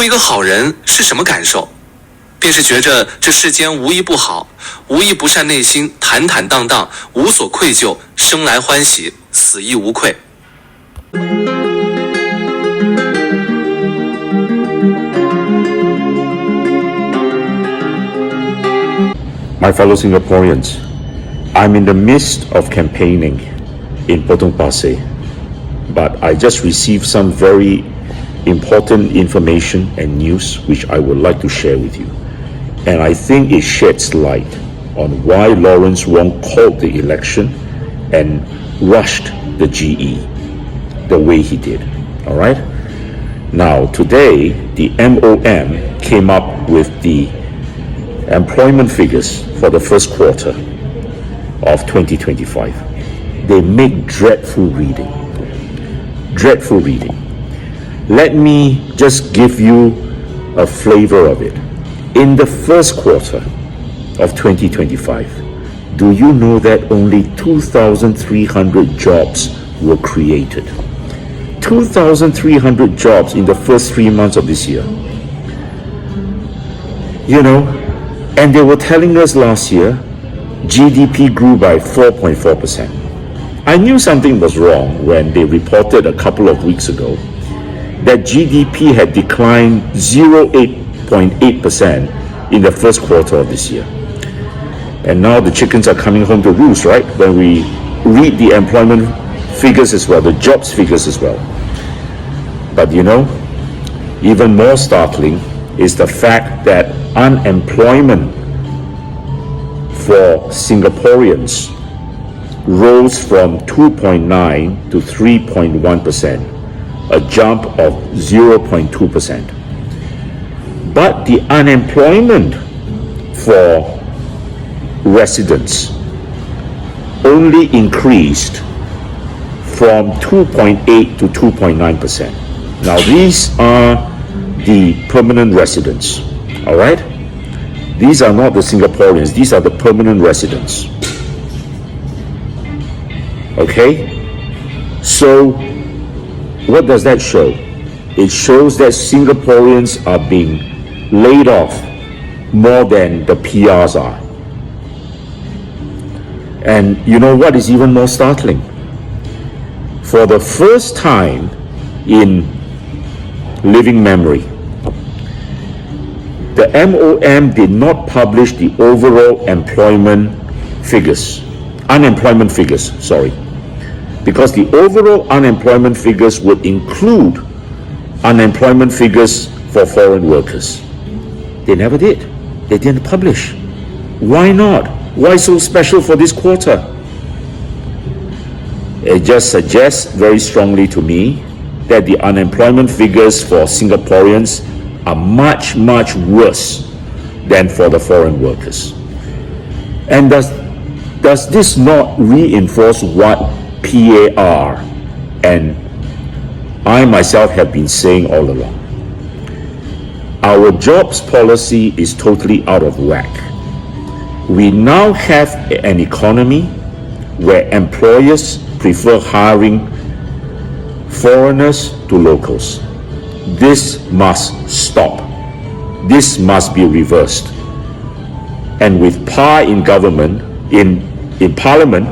做一个好人是什么感受？便是觉着这世间无一不好，无一不善，内心坦坦荡荡，无所愧疚，生来欢喜，死亦无愧。My fellow Singaporeans, I'm in the midst of campaigning in Potong Pasir, but I just received some very important information and news which I would like to share with you. And I think it sheds light on why Lawrence Wong called the election and rushed the GE the way he did. All right? Now, today, the MOM came up with the employment figures for the first quarter of 2025. They make dreadful reading. Dreadful reading. Let me just give you a flavor of it. In the first quarter of 2025, do you know that only 2,300 jobs were created? 2,300 jobs in the first 3 months of this year. You know, and they were telling us last year, GDP grew by 4.4%. I knew something was wrong when they reported a couple of weeks ago that GDP had declined 0.8% in the first quarter of this year. And now the chickens are coming home to roost, right? When we read the employment figures as well, the jobs figures as well. But you know, even more startling is the fact that unemployment for Singaporeans rose from 2.9 to 3.1%, a jump of 0.2%. But the unemployment for residents only increased from 2.8 to 2.9%. Now these are the permanent residents, all right? These are not the Singaporeans, these are the permanent residents. Okay? So what does that show? It shows that Singaporeans are being laid off more than the PRs are. And you know what is even more startling? For the first time in living memory, the MOM did not publish the overall unemployment figures, because the overall unemployment figures would include unemployment figures for foreign workers. They never did. They didn't publish. Why not? Why so special for this quarter? It just suggests very strongly to me that the unemployment figures for Singaporeans are much, much worse than for the foreign workers. And does this not reinforce what PAR and I myself have been saying all along? Our jobs policy is totally out of whack. We now have an economy where employers prefer hiring foreigners to locals. This must stop. This must be reversed. And with PAR in government, in parliament,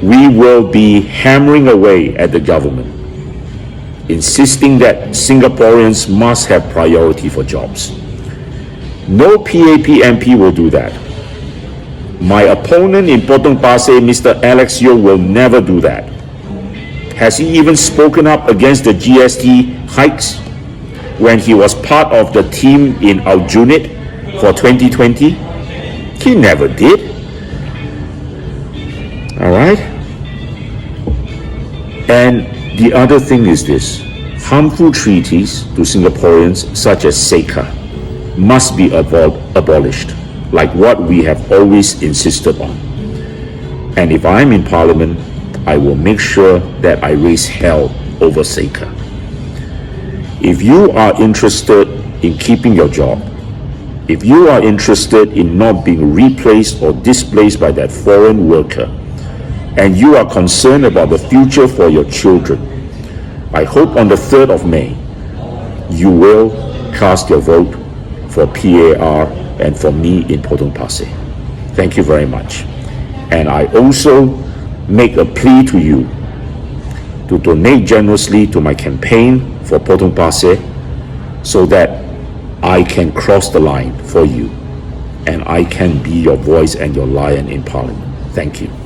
we will be hammering away at the government, insisting that Singaporeans must have priority for jobs. No PAP MP will do that. My opponent in Potong Pasir, Mr. Alex Yeo, will never do that. Has he even spoken up against the GST hikes when he was part of the team in Aljunied for 2020? He never did. All right? And the other thing is this: harmful treaties to Singaporeans such as SECA must be abolished, like what we have always insisted on. And if I'm in Parliament, I will make sure that I raise hell over SECA. If you are interested in keeping your job, if you are interested in not being replaced or displaced by that foreign worker, and you are concerned about the future for your children, I hope on the 3rd of May, you will cast your vote for PAR and for me in Potong Pasir. Thank you very much. And I also make a plea to you to donate generously to my campaign for Potong Pasir so that I can cross the line for you and I can be your voice and your lion in Parliament. Thank you.